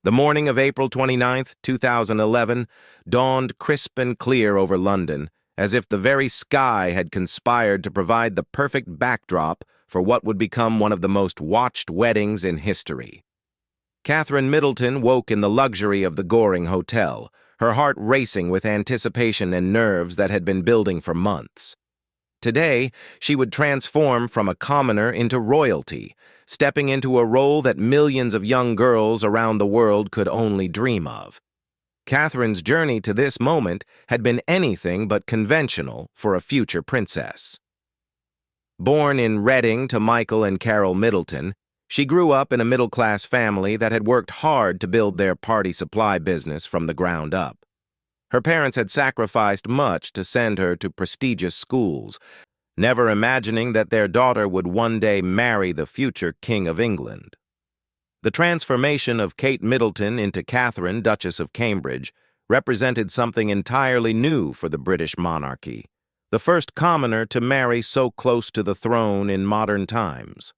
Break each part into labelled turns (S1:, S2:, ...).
S1: The morning of April 29, 2011, dawned crisp and clear over London, as if the very sky had conspired to provide the perfect backdrop for what would become one of the most watched weddings in history. Catherine Middleton woke in the luxury of the Goring Hotel, her heart racing with anticipation and nerves that had been building for months. Today, she would transform from a commoner into royalty, stepping into a role that millions of young girls around the world could only dream of. Catherine's journey to this moment had been anything but conventional for a future princess. Born in Reading to Michael and Carol Middleton, she grew up in a middle-class family that had worked hard to build their party supply business from the ground up. Her parents had sacrificed much to send her to prestigious schools, never imagining that their daughter would one day marry the future King of England. The transformation of Kate Middleton into Catherine, Duchess of Cambridge, represented something entirely new for the British monarchy, the first commoner to marry so close to the throne in modern times.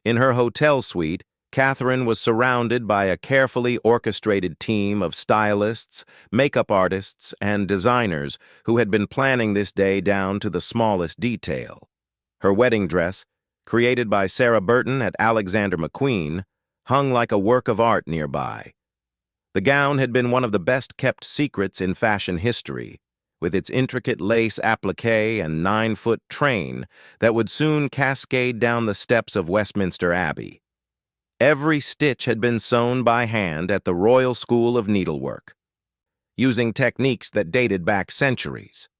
S1: In her hotel suite, Catherine was surrounded by a carefully orchestrated team of stylists, makeup artists, and designers who had been planning this day down to the smallest detail. Her wedding dress, created by Sarah Burton at Alexander McQueen, hung like a work of art nearby. The gown had been one of the best-kept secrets in fashion history, with its intricate lace applique and 9-foot train that would soon cascade down the steps of Westminster Abbey. Every stitch had been sewn by hand at the Royal School of Needlework, using techniques that dated back centuries.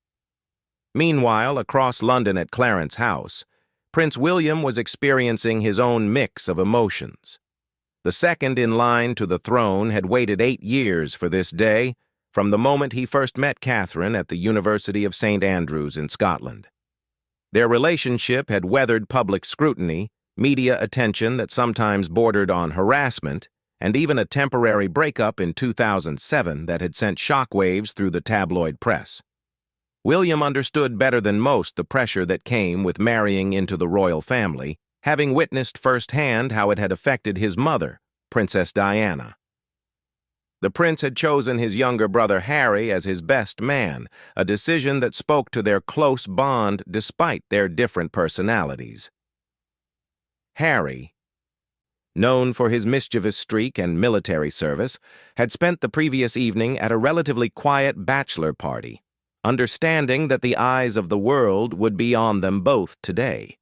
S1: Meanwhile, across London at Clarence House, Prince William was experiencing his own mix of emotions. The second in line to the throne had waited 8 years for this day, from the moment he first met Catherine at the University of St. Andrews in Scotland. Their relationship had weathered public scrutiny, media attention that sometimes bordered on harassment, and even a temporary breakup in 2007 that had sent shockwaves through the tabloid press. William understood better than most the pressure that came with marrying into the royal family, having witnessed firsthand how it had affected his mother, Princess Diana. The prince had chosen his younger brother Harry as his best man, a decision that spoke to their close bond despite their different personalities. Harry, known for his mischievous streak and military service, had spent the previous evening at a relatively quiet bachelor party, understanding that the eyes of the world would be on them both today.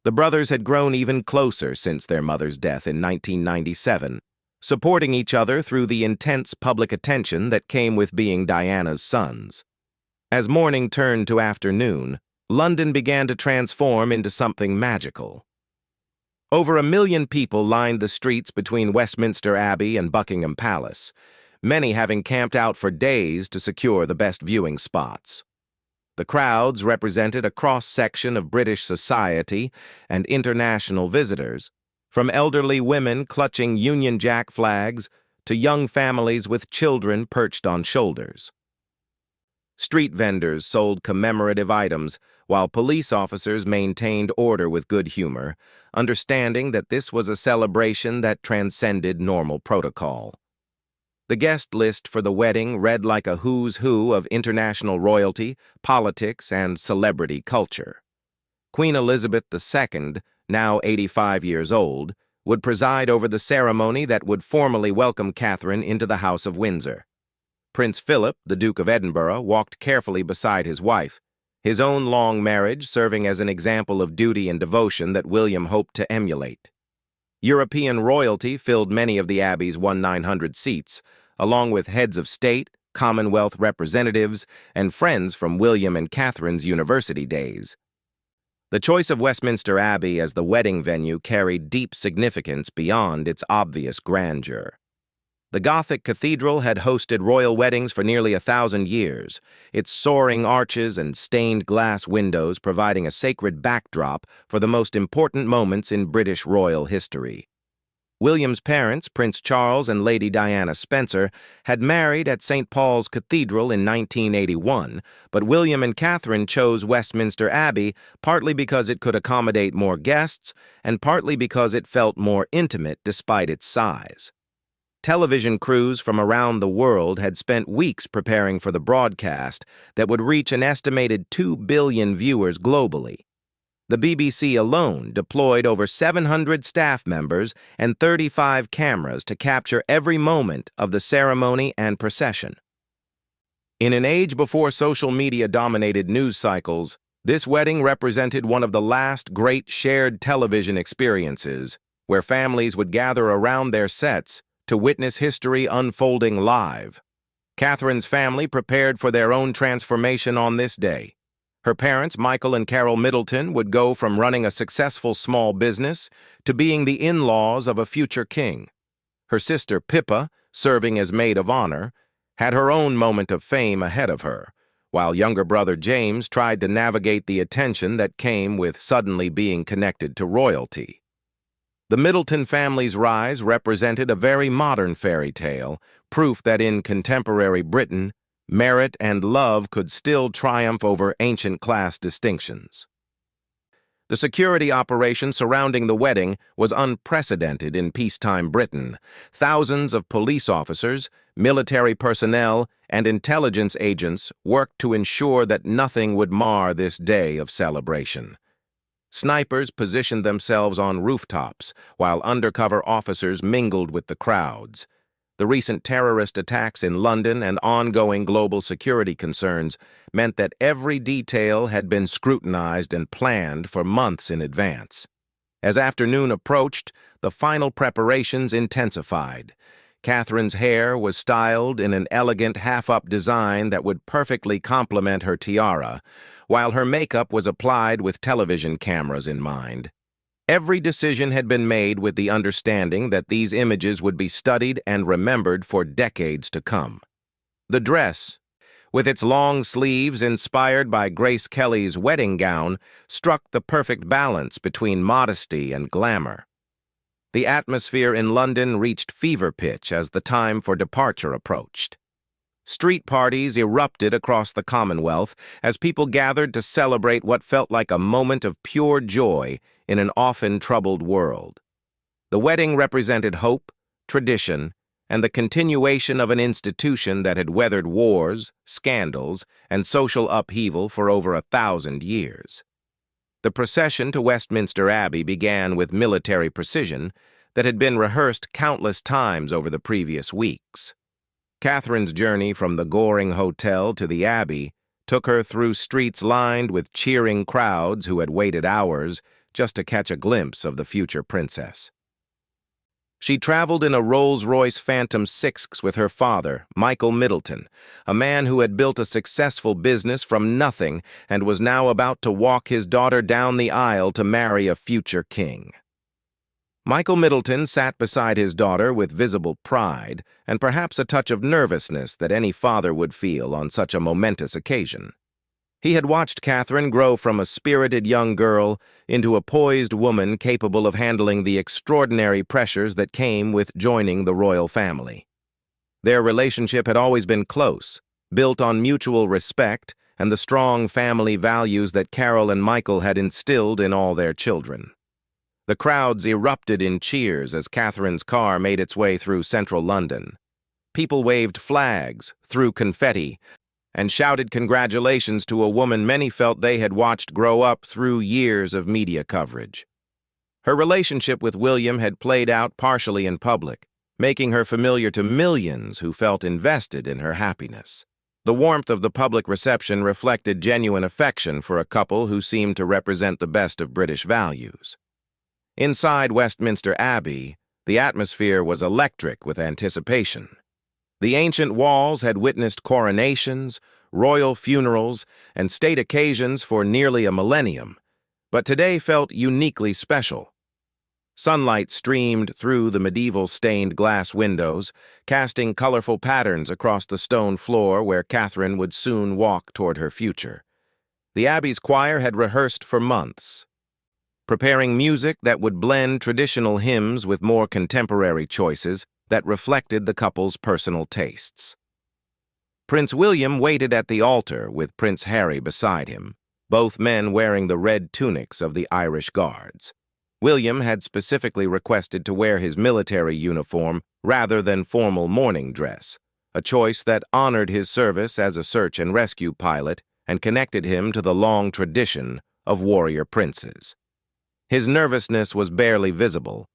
S1: The brothers had grown even closer since their mother's death in 1997, supporting each other through the intense public attention that came with being Diana's sons. As morning turned to afternoon, London began to transform into something magical. Over 1 million people lined the streets between Westminster Abbey and Buckingham Palace, many having camped out for days to secure the best viewing spots. The crowds represented a cross-section of British society and international visitors, from elderly women clutching Union Jack flags to young families with children perched on shoulders. Street vendors sold commemorative items, while police officers maintained order with good humor, understanding that this was a celebration that transcended normal protocol. The guest list for the wedding read like a who's who of international royalty, politics, and celebrity culture. Queen Elizabeth II, now 85 years old, would preside over the ceremony that would formally welcome Catherine into the House of Windsor. Prince Philip, the Duke of Edinburgh, walked carefully beside his wife, his own long marriage serving as an example of duty and devotion that William hoped to emulate. European royalty filled many of the Abbey's 1,900 seats, along with heads of state, Commonwealth representatives, and friends from William and Catherine's university days. The choice of Westminster Abbey as the wedding venue carried deep significance beyond its obvious grandeur. The Gothic cathedral had hosted royal weddings for nearly 1,000 years, its soaring arches and stained glass windows providing a sacred backdrop for the most important moments in British royal history. William's parents, Prince Charles and Lady Diana Spencer, had married at St. Paul's Cathedral in 1981, but William and Catherine chose Westminster Abbey partly because it could accommodate more guests and partly because it felt more intimate despite its size. Television crews from around the world had spent weeks preparing for the broadcast that would reach an estimated 2 billion viewers globally. The BBC alone deployed over 700 staff members and 35 cameras to capture every moment of the ceremony and procession. In an age before social media dominated news cycles, this wedding represented one of the last great shared television experiences, where families would gather around their sets to witness history unfolding live. Catherine's family prepared for their own transformation on this day. Her parents, Michael and Carol Middleton, would go from running a successful small business to being the in-laws of a future king. Her sister, Pippa, serving as maid of honor, had her own moment of fame ahead of her, while younger brother James tried to navigate the attention that came with suddenly being connected to royalty. The Middleton family's rise represented a very modern fairy tale, proof that in contemporary Britain, merit and love could still triumph over ancient class distinctions. The security operation surrounding the wedding was unprecedented in peacetime Britain. Thousands of police officers, military personnel, and intelligence agents worked to ensure that nothing would mar this day of celebration. Snipers positioned themselves on rooftops, while undercover officers mingled with the crowds. The recent terrorist attacks in London and ongoing global security concerns meant that every detail had been scrutinized and planned for months in advance. As afternoon approached, the final preparations intensified. Catherine's hair was styled in an elegant half-up design that would perfectly complement her tiara, while her makeup was applied with television cameras in mind. Every decision had been made with the understanding that these images would be studied and remembered for decades to come. The dress, with its long sleeves inspired by Grace Kelly's wedding gown, struck the perfect balance between modesty and glamour. The atmosphere in London reached fever pitch as the time for departure approached. Street parties erupted across the Commonwealth as people gathered to celebrate what felt like a moment of pure joy in an often troubled world. The wedding represented hope, tradition, and the continuation of an institution that had weathered wars, scandals, and social upheaval for over 1,000 years. The procession to Westminster Abbey began with military precision that had been rehearsed countless times over the previous weeks. Catherine's journey from the Goring Hotel to the Abbey took her through streets lined with cheering crowds who had waited hours just to catch a glimpse of the future princess. She traveled in a Rolls-Royce Phantom 6 with her father, Michael Middleton, a man who had built a successful business from nothing and was now about to walk his daughter down the aisle to marry a future king. Michael Middleton sat beside his daughter with visible pride and perhaps a touch of nervousness that any father would feel on such a momentous occasion. He had watched Catherine grow from a spirited young girl into a poised woman capable of handling the extraordinary pressures that came with joining the royal family. Their relationship had always been close, built on mutual respect and the strong family values that Carol and Michael had instilled in all their children. The crowds erupted in cheers as Catherine's car made its way through central London. People waved flags, threw confetti, and shouted congratulations to a woman many felt they had watched grow up through years of media coverage. Her relationship with William had played out partially in public, making her familiar to millions who felt invested in her happiness. The warmth of the public reception reflected genuine affection for a couple who seemed to represent the best of British values. Inside Westminster Abbey, the atmosphere was electric with anticipation. The ancient walls had witnessed coronations, royal funerals, and state occasions for nearly a millennium, but today felt uniquely special. Sunlight streamed through the medieval stained glass windows, casting colorful patterns across the stone floor where Catherine would soon walk toward her future. The Abbey's choir had rehearsed for months, preparing music that would blend traditional hymns with more contemporary choices that reflected the couple's personal tastes. Prince William waited at the altar with Prince Harry beside him, both men wearing the red tunics of the Irish Guards. William had specifically requested to wear his military uniform rather than formal mourning dress, a choice that honored his service as a search and rescue pilot and connected him to the long tradition of warrior princes. His nervousness was barely visible,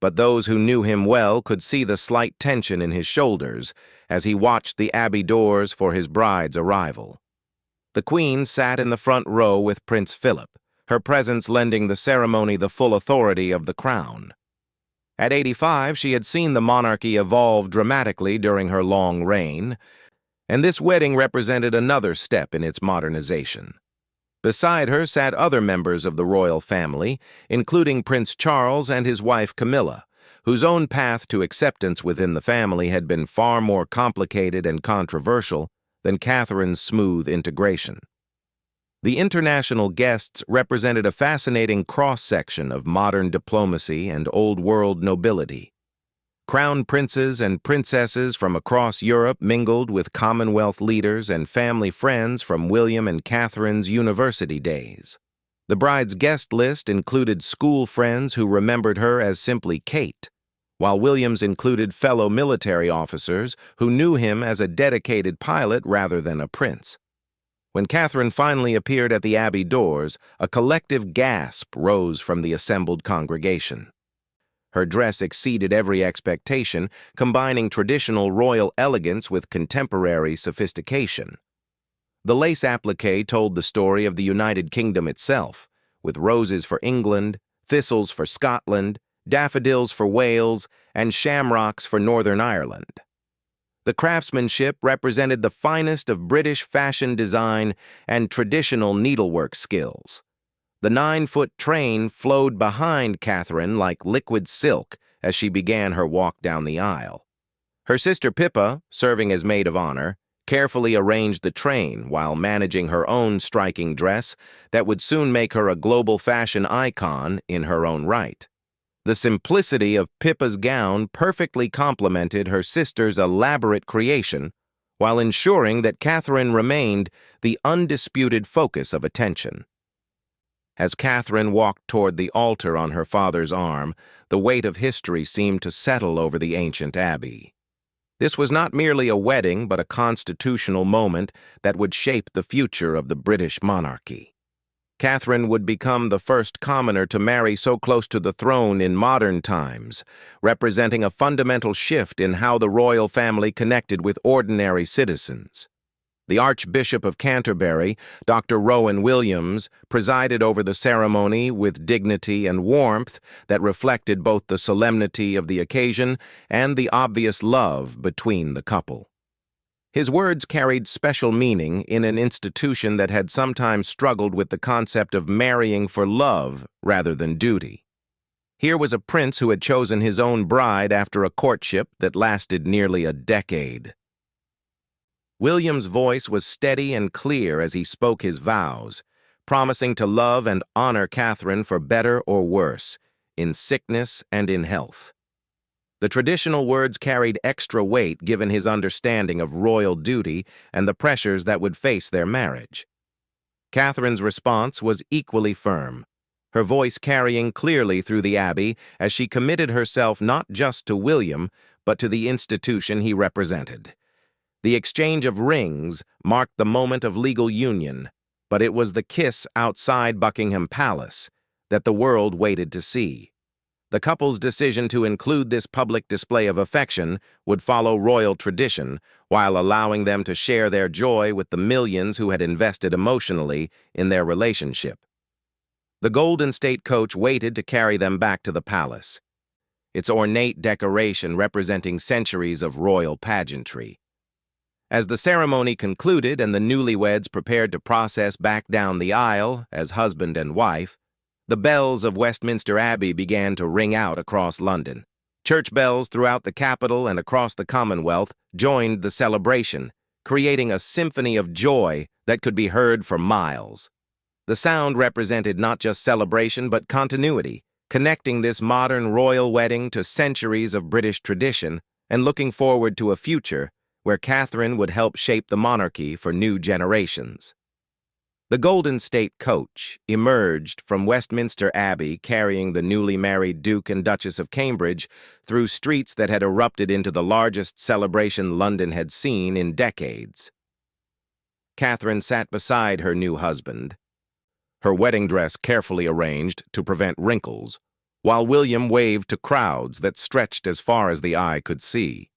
S1: but those who knew him well could see the slight tension in his shoulders as he watched the abbey doors for his bride's arrival. The Queen sat in the front row with Prince Philip, her presence lending the ceremony the full authority of the crown. At 85, she had seen the monarchy evolve dramatically during her long reign, and this wedding represented another step in its modernization. Beside her sat other members of the royal family, including Prince Charles and his wife Camilla, whose own path to acceptance within the family had been far more complicated and controversial than Catherine's smooth integration. The international guests represented a fascinating cross-section of modern diplomacy and old-world nobility. Crown princes and princesses from across Europe mingled with Commonwealth leaders and family friends from William and Catherine's university days. The bride's guest list included school friends who remembered her as simply Kate, while William's included fellow military officers who knew him as a dedicated pilot rather than a prince. When Catherine finally appeared at the abbey doors, a collective gasp rose from the assembled congregation. Her dress exceeded every expectation, combining traditional royal elegance with contemporary sophistication. The lace applique told the story of the United Kingdom itself, with roses for England, thistles for Scotland, daffodils for Wales, and shamrocks for Northern Ireland. The craftsmanship represented the finest of British fashion design and traditional needlework skills. The 9-foot train flowed behind Catherine like liquid silk as she began her walk down the aisle. Her sister Pippa, serving as maid of honor, carefully arranged the train while managing her own striking dress that would soon make her a global fashion icon in her own right. The simplicity of Pippa's gown perfectly complemented her sister's elaborate creation, while ensuring that Catherine remained the undisputed focus of attention. As Catherine walked toward the altar on her father's arm, the weight of history seemed to settle over the ancient abbey. This was not merely a wedding, but a constitutional moment that would shape the future of the British monarchy. Catherine would become the first commoner to marry so close to the throne in modern times, representing a fundamental shift in how the royal family connected with ordinary citizens. The Archbishop of Canterbury, Dr. Rowan Williams, presided over the ceremony with dignity and warmth that reflected both the solemnity of the occasion and the obvious love between the couple. His words carried special meaning in an institution that had sometimes struggled with the concept of marrying for love rather than duty. Here was a prince who had chosen his own bride after a courtship that lasted nearly a decade. William's voice was steady and clear as he spoke his vows, promising to love and honor Catherine for better or worse, in sickness and in health. The traditional words carried extra weight given his understanding of royal duty and the pressures that would face their marriage. Catherine's response was equally firm, her voice carrying clearly through the abbey as she committed herself not just to William, but to the institution he represented. The exchange of rings marked the moment of legal union, but it was the kiss outside Buckingham Palace that the world waited to see. The couple's decision to include this public display of affection would follow royal tradition, while allowing them to share their joy with the millions who had invested emotionally in their relationship. The golden state coach waited to carry them back to the palace, its ornate decoration representing centuries of royal pageantry. As the ceremony concluded and the newlyweds prepared to process back down the aisle as husband and wife, the bells of Westminster Abbey began to ring out across London. Church bells throughout the capital and across the Commonwealth joined the celebration, creating a symphony of joy that could be heard for miles. The sound represented not just celebration but continuity, connecting this modern royal wedding to centuries of British tradition and looking forward to a future where Catherine would help shape the monarchy for new generations. The Golden State coach emerged from Westminster Abbey carrying the newly married Duke and Duchess of Cambridge through streets that had erupted into the largest celebration London had seen in decades. Catherine sat beside her new husband, her wedding dress carefully arranged to prevent wrinkles, while William waved to crowds that stretched as far as the eye could see.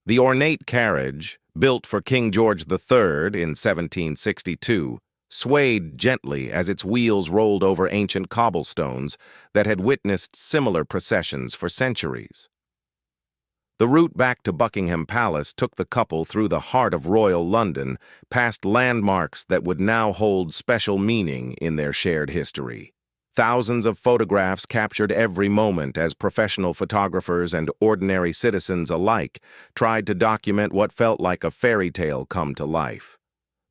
S1: The ornate carriage, built for King George III in 1762, swayed gently as its wheels rolled over ancient cobblestones that had witnessed similar processions for centuries. The route back to Buckingham Palace took the couple through the heart of royal London, past landmarks that would now hold special meaning in their shared history. Thousands of photographs captured every moment as professional photographers and ordinary citizens alike tried to document what felt like a fairy tale come to life.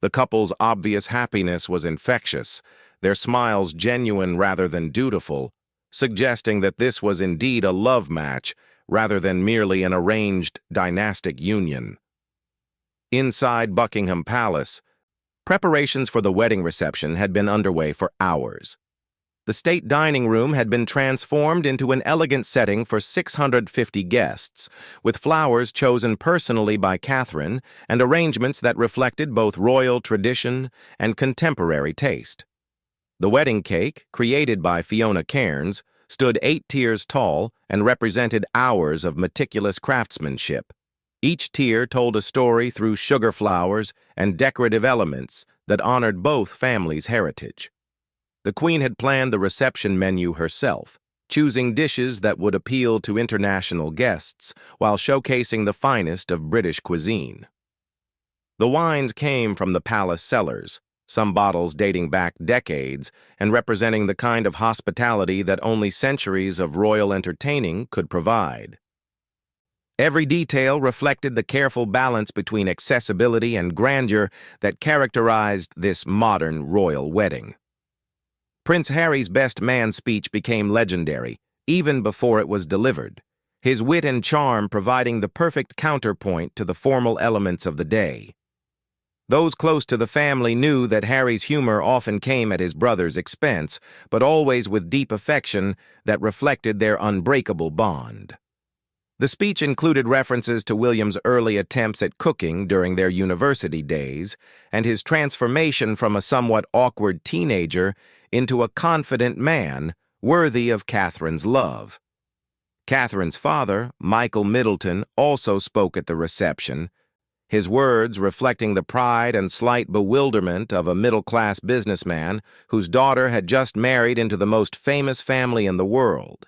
S1: The couple's obvious happiness was infectious, their smiles genuine rather than dutiful, suggesting that this was indeed a love match rather than merely an arranged dynastic union. Inside Buckingham Palace, preparations for the wedding reception had been underway for hours. The state dining room had been transformed into an elegant setting for 650 guests, with flowers chosen personally by Catherine and arrangements that reflected both royal tradition and contemporary taste. The wedding cake, created by Fiona Cairns, stood 8 tiers tall and represented hours of meticulous craftsmanship. Each tier told a story through sugar flowers and decorative elements that honored both families' heritage. The Queen had planned the reception menu herself, choosing dishes that would appeal to international guests while showcasing the finest of British cuisine. The wines came from the palace cellars, some bottles dating back decades and representing the kind of hospitality that only centuries of royal entertaining could provide. Every detail reflected the careful balance between accessibility and grandeur that characterized this modern royal wedding. Prince Harry's best man speech became legendary, even before it was delivered, his wit and charm providing the perfect counterpoint to the formal elements of the day. Those close to the family knew that Harry's humor often came at his brother's expense, but always with deep affection that reflected their unbreakable bond. The speech included references to William's early attempts at cooking during their university days and his transformation from a somewhat awkward teenager into a confident man worthy of Catherine's love. Catherine's father, Michael Middleton, also spoke at the reception, his words reflecting the pride and slight bewilderment of a middle-class businessman whose daughter had just married into the most famous family in the world.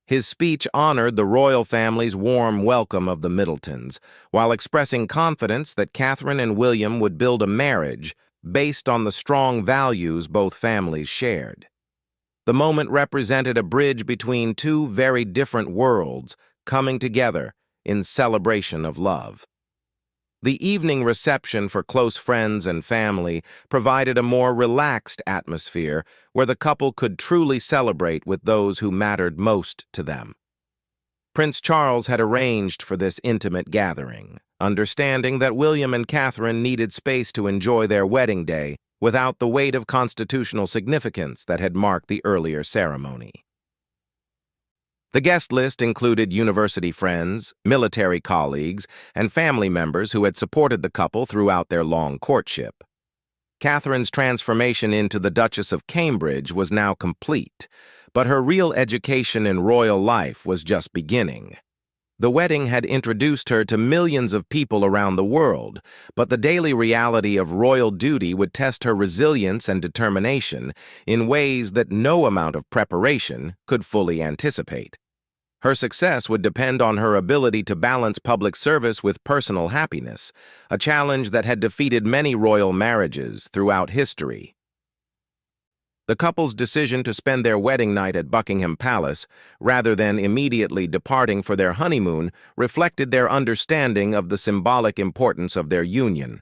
S1: His speech honored the royal family's warm welcome of the Middletons, while expressing confidence that Catherine and William would build a marriage based on the strong values both families shared. The moment represented a bridge between two very different worlds coming together in celebration of love. The evening reception for close friends and family provided a more relaxed atmosphere where the couple could truly celebrate with those who mattered most to them. Prince Charles had arranged for this intimate gathering, understanding that William and Catherine needed space to enjoy their wedding day without the weight of constitutional significance that had marked the earlier ceremony. The guest list included university friends, military colleagues, and family members who had supported the couple throughout their long courtship. Catherine's transformation into the Duchess of Cambridge was now complete, but her real education in royal life was just beginning. The wedding had introduced her to millions of people around the world, but the daily reality of royal duty would test her resilience and determination in ways that no amount of preparation could fully anticipate. Her success would depend on her ability to balance public service with personal happiness, a challenge that had defeated many royal marriages throughout history. The couple's decision to spend their wedding night at Buckingham Palace, rather than immediately departing for their honeymoon, reflected their understanding of the symbolic importance of their union.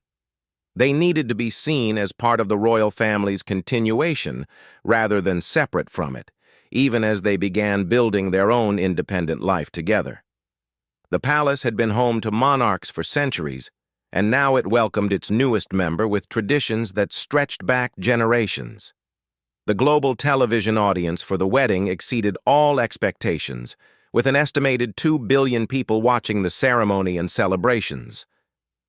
S1: They needed to be seen as part of the royal family's continuation, rather than separate from it, even as they began building their own independent life together. The palace had been home to monarchs for centuries, and now it welcomed its newest member with traditions that stretched back generations. The global television audience for the wedding exceeded all expectations, with an estimated 2 billion people watching the ceremony and celebrations.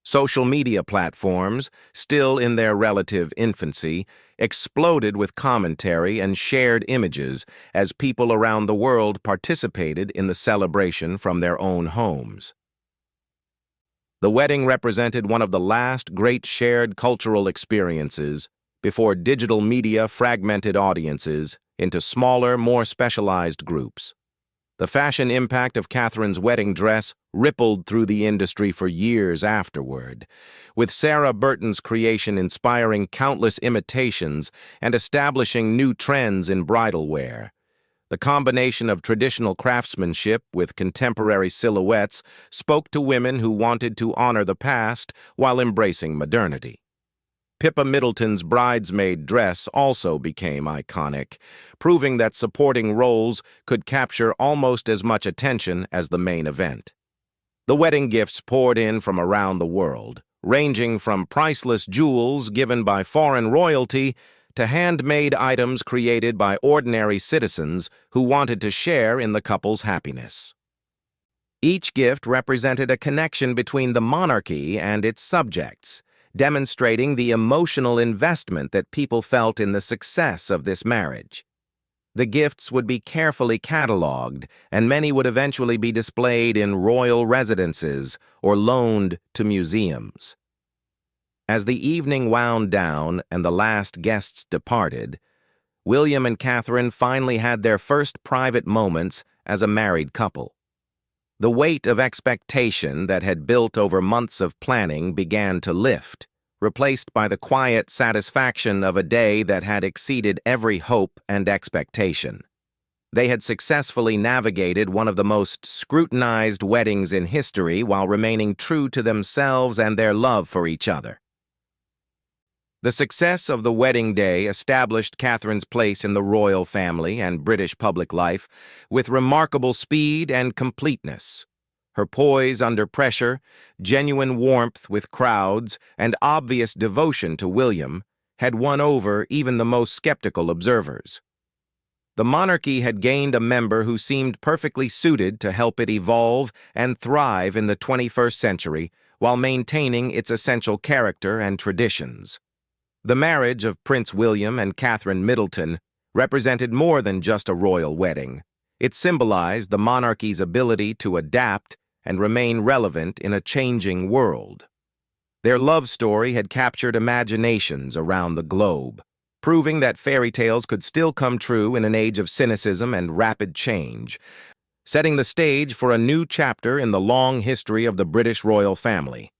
S1: Social media platforms, still in their relative infancy, exploded with commentary and shared images as people around the world participated in the celebration from their own homes. The wedding represented one of the last great shared cultural experiences before digital media fragmented audiences into smaller, more specialized groups. The fashion impact of Catherine's wedding dress rippled through the industry for years afterward, with Sarah Burton's creation inspiring countless imitations and establishing new trends in bridal wear. The combination of traditional craftsmanship with contemporary silhouettes spoke to women who wanted to honor the past while embracing modernity. Pippa Middleton's bridesmaid dress also became iconic, proving that supporting roles could capture almost as much attention as the main event. The wedding gifts poured in from around the world, ranging from priceless jewels given by foreign royalty to handmade items created by ordinary citizens who wanted to share in the couple's happiness. Each gift represented a connection between the monarchy and its subjects, demonstrating the emotional investment that people felt in the success of this marriage. The gifts would be carefully catalogued, and many would eventually be displayed in royal residences or loaned to museums. As the evening wound down and the last guests departed, William and Catherine finally had their first private moments as a married couple. The weight of expectation that had built over months of planning began to lift, replaced by the quiet satisfaction of a day that had exceeded every hope and expectation. They had successfully navigated one of the most scrutinized weddings in history while remaining true to themselves and their love for each other. The success of the wedding day established Catherine's place in the royal family and British public life with remarkable speed and completeness. Her poise under pressure, genuine warmth with crowds, and obvious devotion to William had won over even the most skeptical observers. The monarchy had gained a member who seemed perfectly suited to help it evolve and thrive in the 21st century while maintaining its essential character and traditions. The marriage of Prince William and Catherine Middleton represented more than just a royal wedding. It symbolized the monarchy's ability to adapt and remain relevant in a changing world. Their love story had captured imaginations around the globe, proving that fairy tales could still come true in an age of cynicism and rapid change, setting the stage for a new chapter in the long history of the British royal family.